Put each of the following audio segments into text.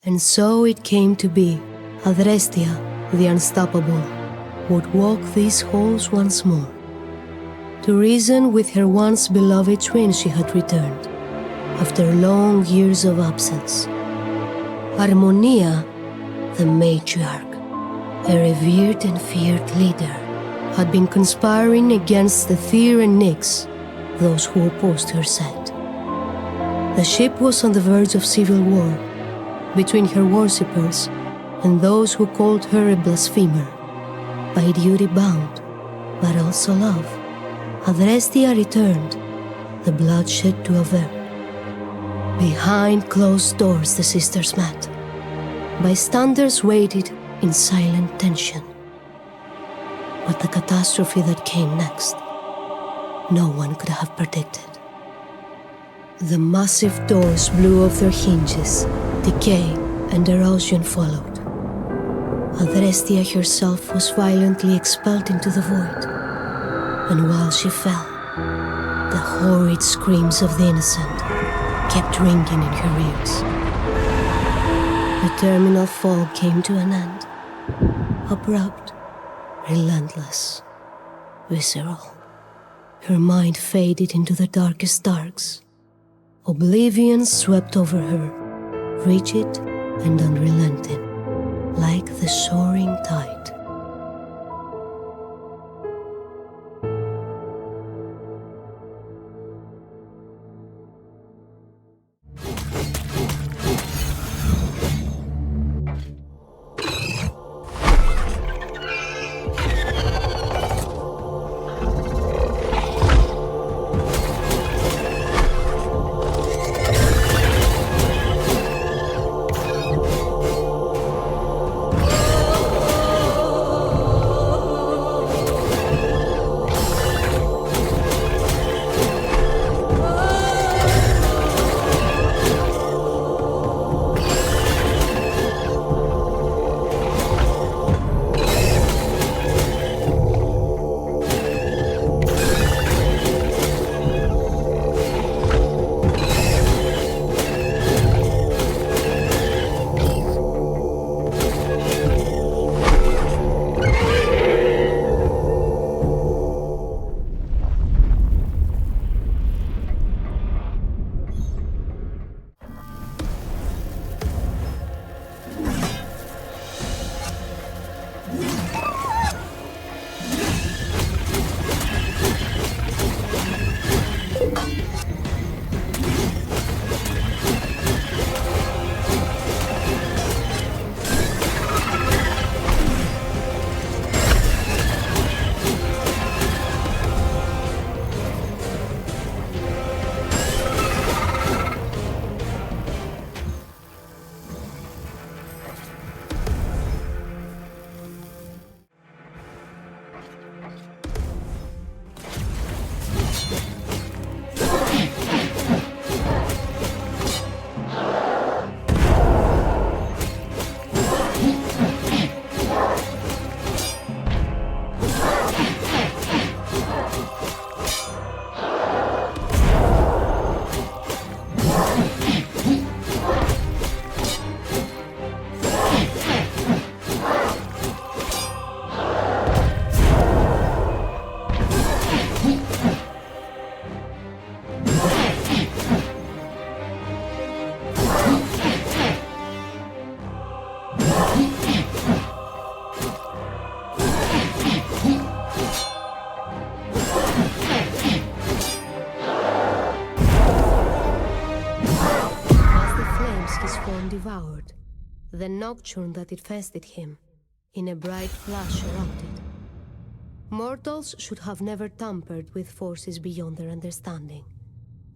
And so it came to be. Adrestia, the unstoppable, would walk these halls once more. To reason with her once beloved twin she had returned, after long years of absence. Harmonia, the matriarch, a revered and feared leader, had been conspiring against the Aether Nyx, those who opposed her sect. The ship was on the verge of civil war, between her worshippers and those who called her a blasphemer, by duty bound, but also love. Adrestia returned, the bloodshed to avert. Behind closed doors the sisters met. Bystanders waited in silent tension. But the catastrophe that came next, no one could have predicted. The massive doors blew off their hinges, decay and erosion followed. Adrestia herself was violently expelled into the void, and while she fell, the horrid screams of the innocent kept ringing in her ears. The terminal fall came to an end, abrupt, relentless, visceral. Her mind faded into the darkest darks. Oblivion swept over her, rigid and unrelenting, like the soaring tide. Devoured, the nocturne that infested him, in a bright flash erupted. Mortals should have never tampered with forces beyond their understanding.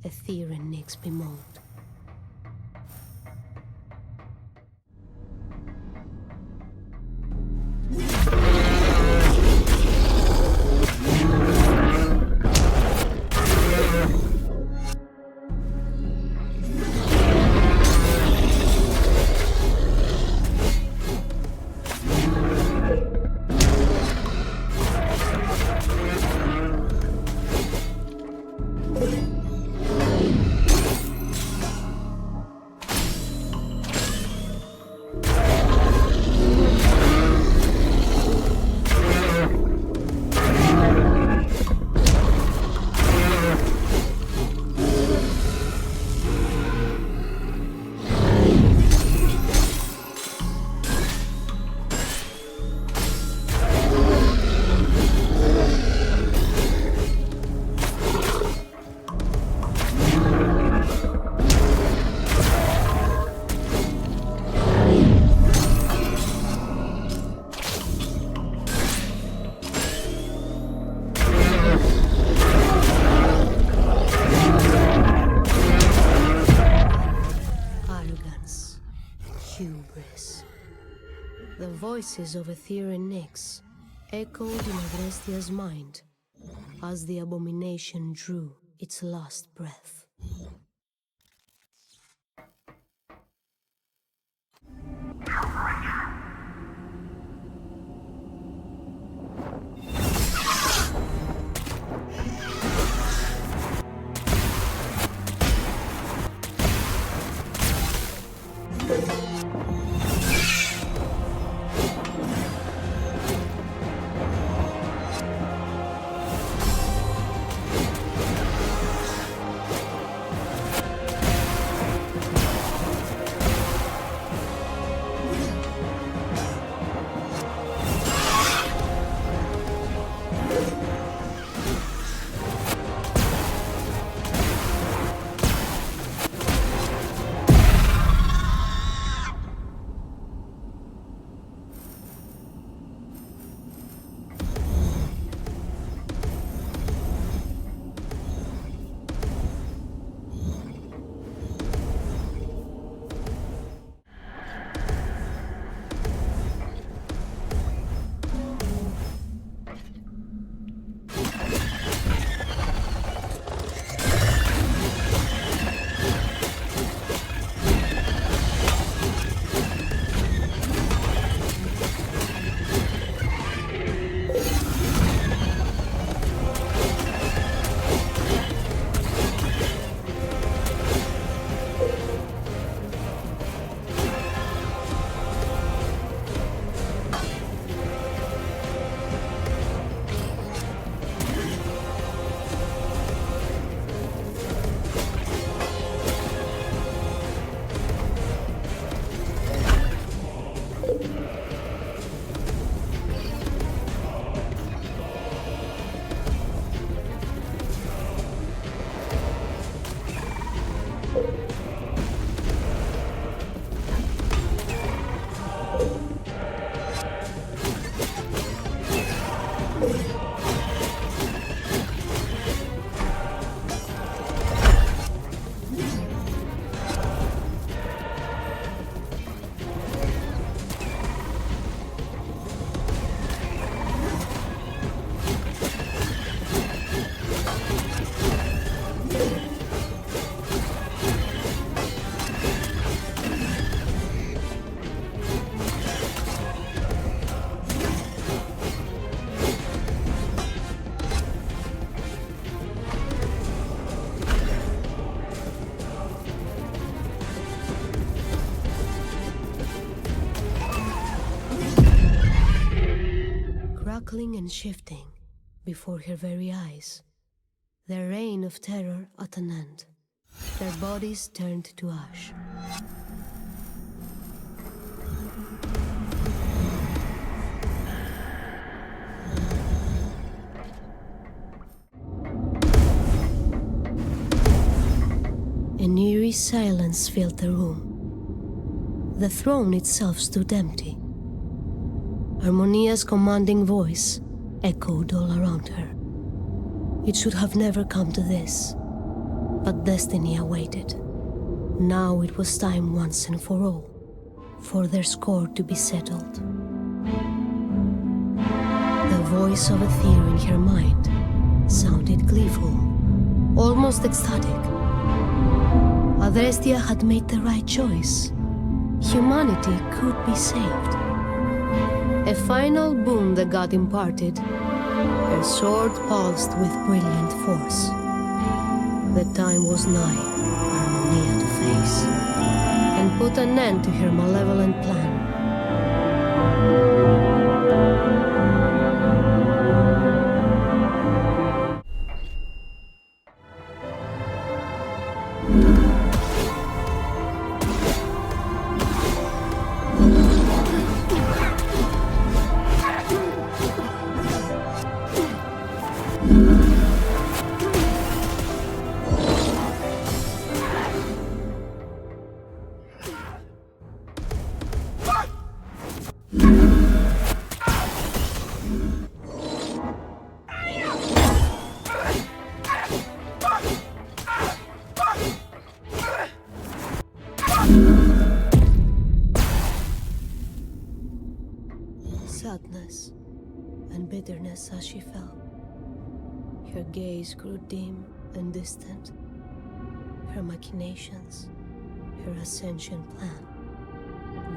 Aether Nyx bemoaned. hubris. The voices of Aether Nyx echoed in Agrestia's mind as the abomination drew its last breath. Crackling and shifting before her very eyes, their reign of terror at an end, their bodies turned to ash. An eerie silence filled the room. The throne itself stood empty. Harmonia's commanding voice echoed all around her. It should have never come to this, but destiny awaited. Now it was time once and for all, for their score to be settled. The voice of Aether in her mind sounded gleeful, almost ecstatic. Agrestia had made the right choice. Humanity could be saved. A final boon the god imparted. Her sword pulsed with brilliant force. The time was nigh, Harmonia to face, and put an end to her malevolent plan. sadness and bitterness as she fell. Her gaze grew dim and distant. Her machinations, her ascension plan,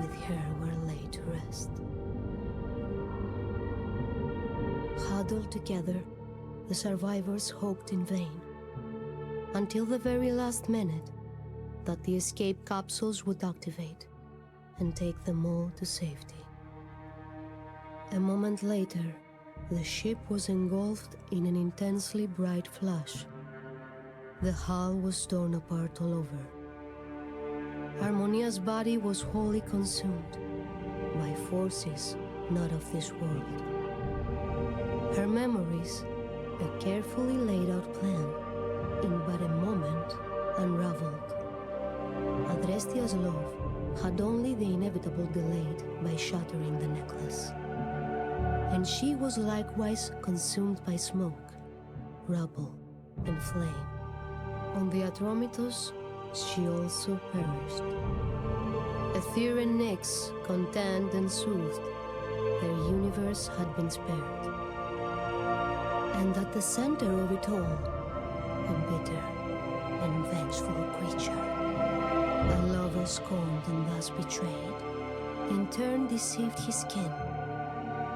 with her were laid to rest. Huddled together, the survivors hoped in vain, until the very last minute, that the escape capsules would activate and take them all to safety. A moment later, the ship was engulfed in an intensely bright flash. The hull was torn apart all over. Harmonia's body was wholly consumed by forces not of this world. Her memories, a carefully laid out plan, in but a moment unraveled. Adrestia's love had only the inevitable delayed by shattering the necklace. And she was likewise consumed by smoke, rubble, and flame. On the Atromitos, she also perished. Aether Nyx content and soothed, their universe had been spared. And at the center of it all, a bitter and vengeful creature, a lover scorned and thus betrayed, in turn deceived his kin.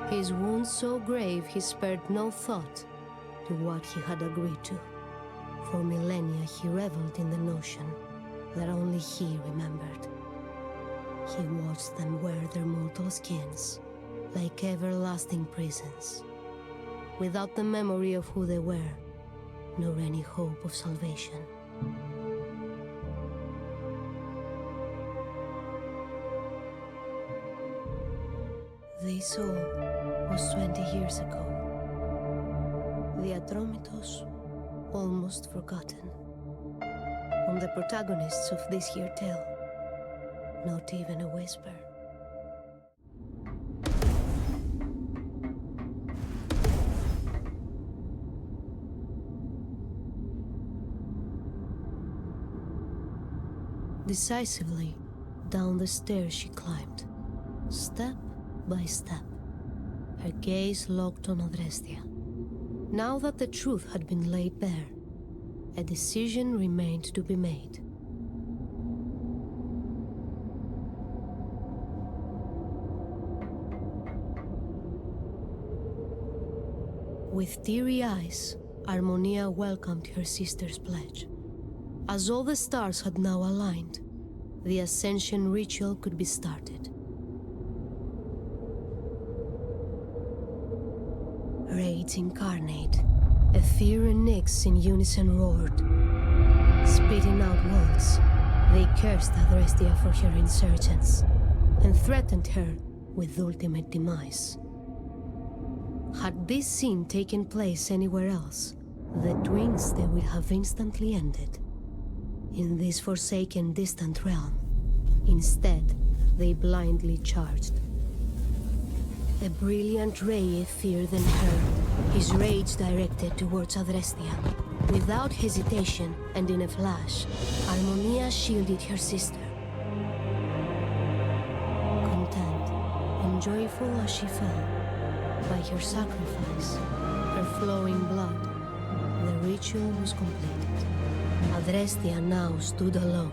His wounds so grave he spared no thought to what he had agreed to. For millennia he reveled in the notion that only he remembered. He watched them wear their mortal skins like everlasting prisons, without the memory of who they were, nor any hope of salvation. This all was 20 years ago. The Atromitos almost forgotten. On the protagonists of this here tale, not even a whisper. Decisively, down the stairs she climbed, step by step, her gaze locked on Adrestia. Now that the truth had been laid bare, a decision remained to be made. With teary eyes, Harmonia welcomed her sister's pledge. As all the stars had now aligned, the ascension ritual could be started. Raids incarnate, Aether Nyx in unison roared. Spitting out words, they cursed Adrestia for her insurgence and threatened her with ultimate demise. Had this scene taken place anywhere else, the twins they would have instantly ended. In this forsaken distant realm, instead, they blindly charged. A brilliant ray Aether then hurled, his rage directed towards Adrestia. Without hesitation and in a flash, Harmonia shielded her sister. Content and joyful as she fell, by her sacrifice, her flowing blood, the ritual was completed. Adrestia now stood alone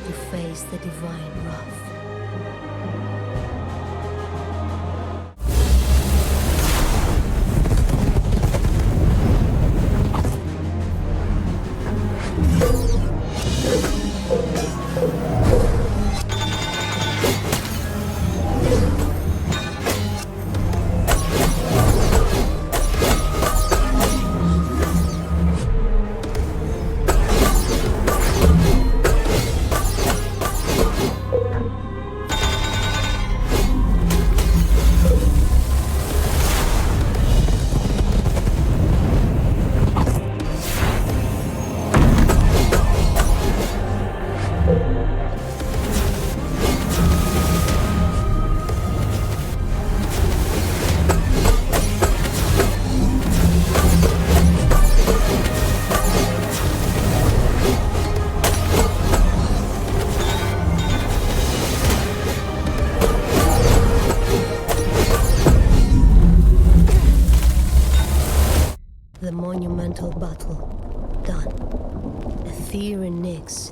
to face the divine wrath.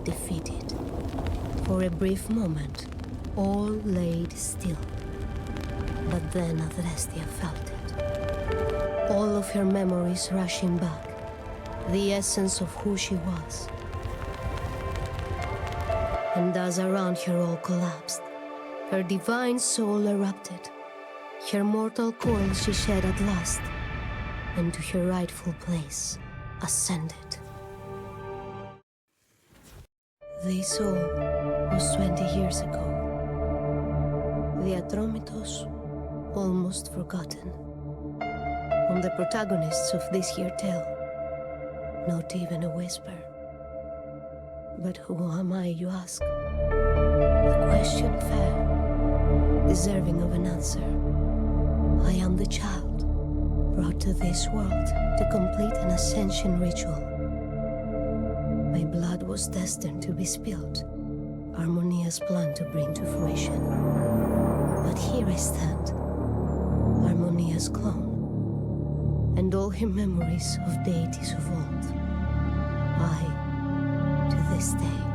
and defeated. For a brief moment, all laid still. But then Adrestia felt it. All of her memories rushing back, the essence of who she was. And as around her all collapsed, her divine soul erupted. Her mortal coil she shed at last, and to her rightful place ascended. This all was 20 years ago. The Atromitos almost forgotten. On the protagonists of this here tale, not even a whisper. But who am I, you ask? A question fair, deserving of an answer. I am the child, brought to this world to complete an ascension ritual. My blood was destined to be spilled, Harmonia's plan to bring to fruition. But here I stand, Harmonia's clone, and all her memories of deities of old. I, to this day,